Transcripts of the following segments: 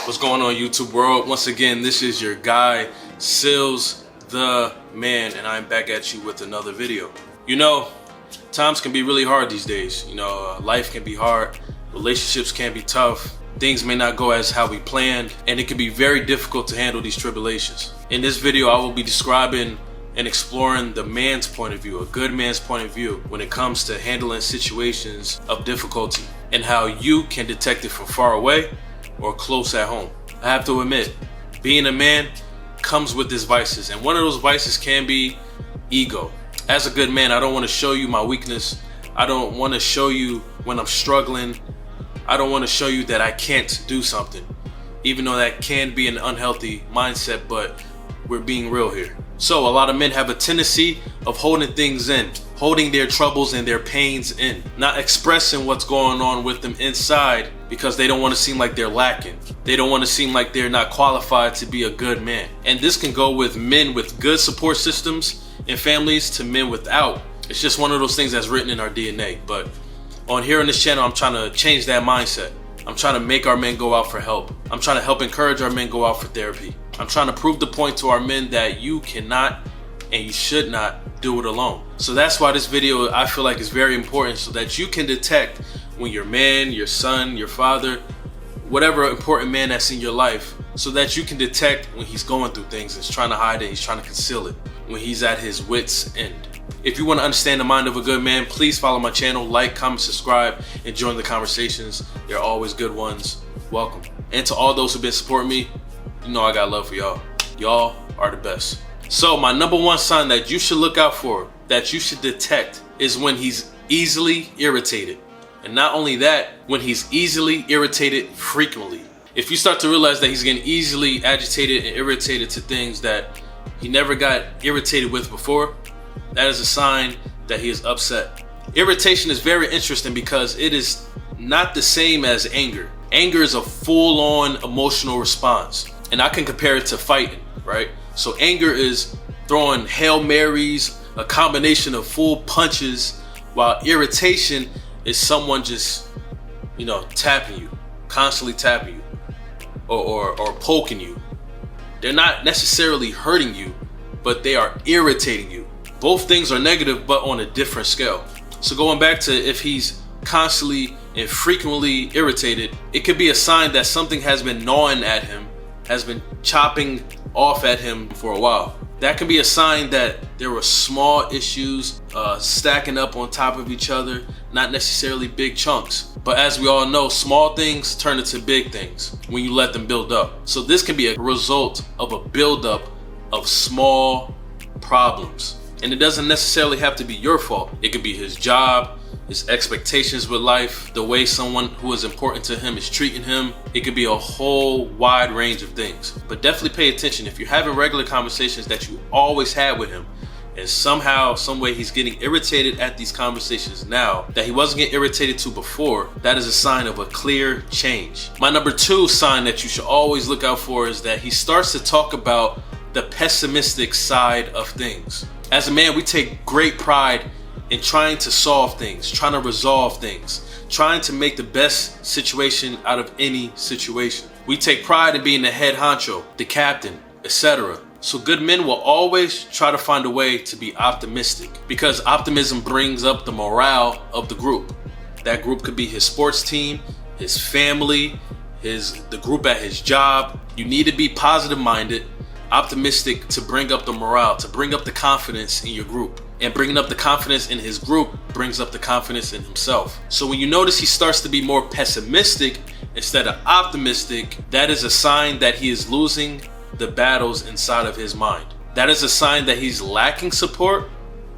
What's going on, YouTube world? Once again, this is your guy, Sealz the Man, and I'm back at you with another video. You know, times can be really hard these days. You know, life can be hard, relationships can be tough, things may not go as how we planned, and it can be very difficult to handle these tribulations. In this video, I will be describing and exploring the man's point of view, a good man's point of view, when it comes to handling situations of difficulty and how you can detect it from far away or close at home. I have to admit, being a man comes with its vices, and one of those vices can be ego. As a good man, I don't want to show you my weakness. I don't want to show you when I'm struggling. I don't want to show you that I can't do something, even though that can be an unhealthy mindset, but we're being real here. So a lot of men have a tendency of holding things in, holding their troubles and their pains in, not expressing what's going on with them inside because they don't want to seem like they're lacking. They don't want to seem like they're not qualified to be a good man. And this can go with men with good support systems and families to men without. It's just one of those things that's written in our DNA. But on here on this channel, I'm trying to change that mindset. I'm trying to make our men go out for help. I'm trying to help encourage our men go out for therapy. I'm trying to prove the point to our men that you cannot and you should not do it alone. So that's why this video, I feel like, is very important, so that you can detect when your man, your son, your father, whatever important man that's in your life, so that you can detect when he's going through things and he's trying to hide it, he's trying to conceal it, when he's at his wit's end. If you want to understand the mind of a good man, please follow my channel, like, comment, subscribe, and join the conversations. They're always good ones. Welcome. And to all those who've been supporting me, you know I got love for y'all. Y'all are the best. So my number one sign that you should look out for, that you should detect, is when he's easily irritated. And not only that, when he's easily irritated frequently. If you start to realize that he's getting easily agitated and irritated to things that he never got irritated with before, that is a sign that he is upset. Irritation is very interesting because it is not the same as anger. Anger is a full-on emotional response. And I can compare it to fighting, right? So anger is throwing Hail Marys, a combination of full punches, while irritation is someone just, you know, tapping you, constantly tapping you, or poking you. They're not necessarily hurting you, but they are irritating you. Both things are negative, but on a different scale. So going back to if he's constantly and frequently irritated, it could be a sign that something has been gnawing at him, has been chopping off at him for a while. That can be a sign that there were small issues stacking up on top of each other, not necessarily big chunks. But as we all know, small things turn into big things when you let them build up. So this can be a result of a buildup of small problems. And it doesn't necessarily have to be your fault. It could be his job, his expectations with life, the way someone who is important to him is treating him. It could be a whole wide range of things. But definitely pay attention. If you're having regular conversations that you always had with him, and somehow, some way he's getting irritated at these conversations now that he wasn't getting irritated to before, that is a sign of a clear change. My number two sign that you should always look out for is that he starts to talk about the pessimistic side of things. As a man, we take great pride in trying to solve things, trying to resolve things, trying to make the best situation out of any situation. We take pride in being the head honcho, the captain, etc. So good men will always try to find a way to be optimistic, because optimism brings up the morale of the group. That group could be his sports team, his family, the group at his job. You need to be positive minded, optimistic, to bring up the morale, to bring up the confidence in your group. And bringing up the confidence in his group brings up the confidence in himself. So when you notice he starts to be more pessimistic instead of optimistic, that is a sign that he is losing the battles inside of his mind. That is a sign that he's lacking support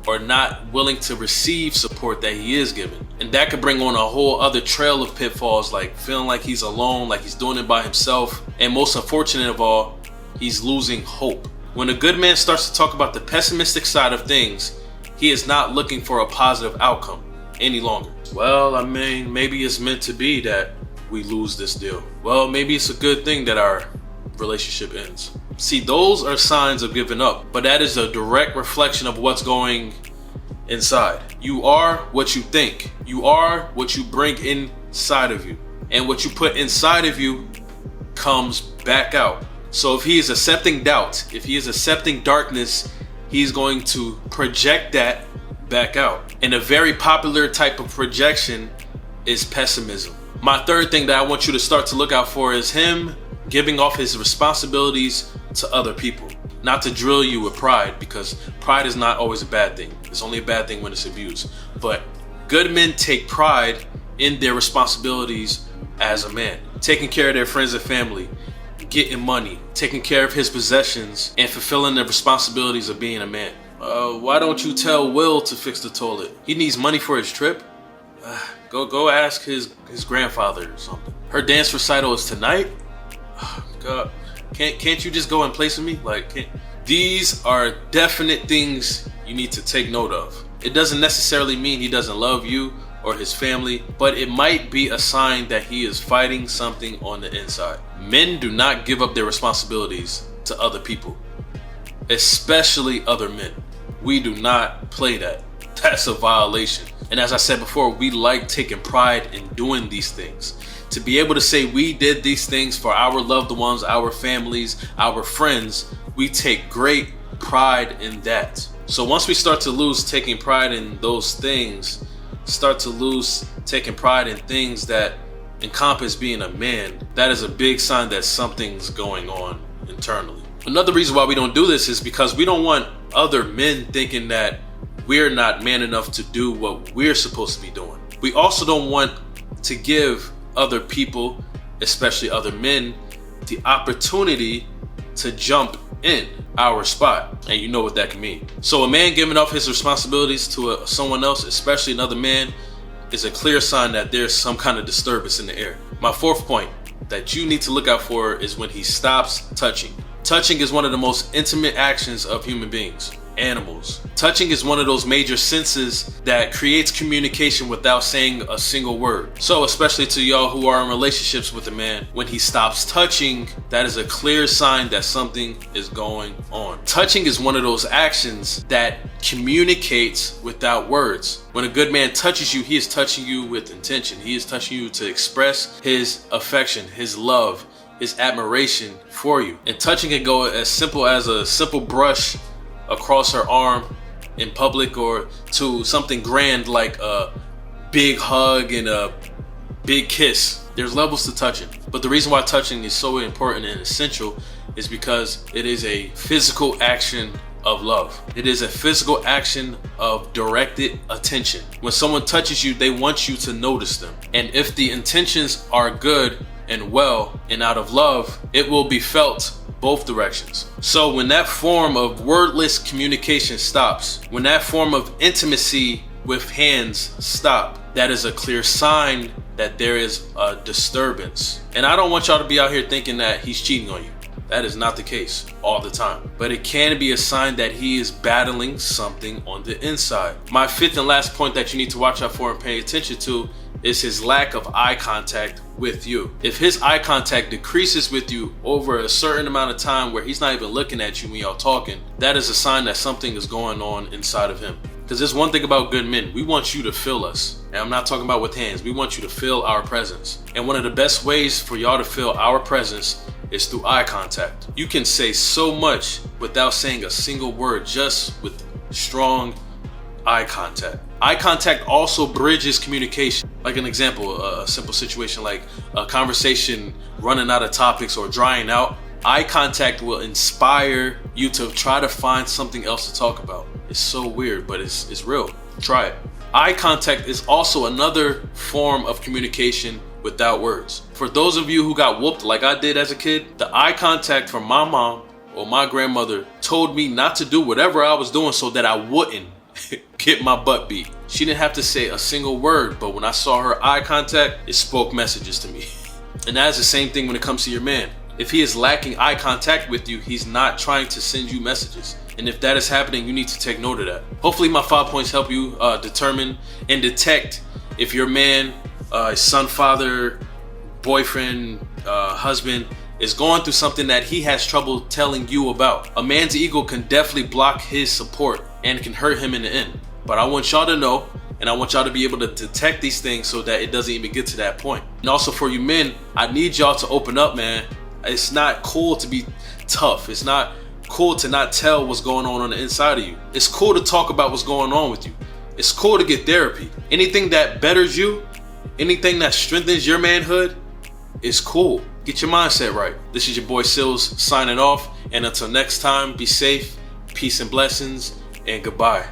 or not willing to receive support that he is given. And that could bring on a whole other trail of pitfalls, like feeling like he's alone, like he's doing it by himself. And most unfortunate of all, he's losing hope. When a good man starts to talk about the pessimistic side of things, he is not looking for a positive outcome any longer. Well, I mean, maybe it's meant to be that we lose this deal. Well, maybe it's a good thing that our relationship ends. See, those are signs of giving up, but that is a direct reflection of what's going inside. You are what you think. You are what you bring inside of you. And what you put inside of you comes back out. So if he is accepting doubt, if he is accepting darkness, he's going to project that back out. And a very popular type of projection is pessimism. My third thing that I want you to start to look out for is him giving off his responsibilities to other people. Not to drill you with pride, because pride is not always a bad thing. It's only a bad thing when it's abused. But good men take pride in their responsibilities as a man. Taking care of their friends and family, getting money, taking care of his possessions, and fulfilling the responsibilities of being a man. Why don't you tell Will to fix the toilet? He needs money for his trip. Go ask his grandfather or something. Her dance recital is tonight. God, can't you just go and play with me? These are definite things you need to take note of. It doesn't necessarily mean he doesn't love you or his family, but it might be a sign that he is fighting something on the inside. Men do not give up their responsibilities to other people, especially other men. We do not play that. That's a violation. And as I said before, we like taking pride in doing these things. To be able to say we did these things for our loved ones, our families, our friends, we take great pride in that. So once we start to lose taking pride in those things, start to lose taking pride in things that encompass being a man, that is a big sign that something's going on internally. Another reason why we don't do this is because we don't want other men thinking that we're not man enough to do what we're supposed to be doing. We also don't want to give other people, especially other men, the opportunity to jump in our spot. And you know what that can mean. So a man giving up his responsibilities to someone else, especially another man, is a clear sign that there's some kind of disturbance in the air. My fourth point that you need to look out for is when he stops touching. Touching is one of the most intimate actions of human beings, animals. Touching is one of those major senses that creates communication without saying a single word. So especially to y'all who are in relationships with a man, when he stops touching, that is a clear sign that something is going on. Touching is one of those actions that communicates without words. When a good man touches you, he is touching you with intention. He is touching you to express his affection, his love, his admiration for you. And touching can go as simple as a simple brush across her arm in public, or to something grand like a big hug and a big kiss. There's levels to touching. But the reason why touching is so important and essential is because it is a physical action of love. It is a physical action of directed attention. When someone touches you, they want you to notice them. And if the intentions are good and well and out of love, it will be felt both directions. So when that form of wordless communication stops, when that form of intimacy with hands stop, that is a clear sign that there is a disturbance. And I don't want y'all to be out here thinking that he's cheating on you. That is not the case all the time. But it can be a sign that he is battling something on the inside. My fifth and last point that you need to watch out for and pay attention to is his lack of eye contact with you. If his eye contact decreases with you over a certain amount of time where he's not even looking at you when y'all talking, that is a sign that something is going on inside of him. Because there's one thing about good men, we want you to feel us. And I'm not talking about with hands, we want you to feel our presence. And one of the best ways for y'all to feel our presence is through eye contact. You can say so much without saying a single word, just with strong eye contact. Eye contact also bridges communication. Like an example, a simple situation like a conversation running out of topics or drying out. Eye contact will inspire you to try to find something else to talk about. It's so weird, but it's real. Try it. Eye contact is also another form of communication without words. For those of you who got whooped like I did as a kid, the eye contact from my mom or my grandmother told me not to do whatever I was doing so that I wouldn't get my butt beat. She didn't have to say a single word, but when I saw her eye contact, it spoke messages to me. And that is the same thing when it comes to your man. If he is lacking eye contact with you, he's not trying to send you messages. And if that is happening, you need to take note of that. Hopefully my 5 points help you determine and detect if your man, son, father, boyfriend, husband is going through something that he has trouble telling you about. A man's ego can definitely block his support and can hurt him in the end. But I want y'all to know, and I want y'all to be able to detect these things so that it doesn't even get to that point. And also for you men, I need y'all to open up, man. It's not cool to be tough. It's not cool to not tell what's going on the inside of you. It's cool to talk about what's going on with you. It's cool to get therapy. Anything that betters you, anything that strengthens your manhood is cool. Get your mindset right. This is your boy Sealz signing off. And until next time, be safe, peace and blessings, and goodbye.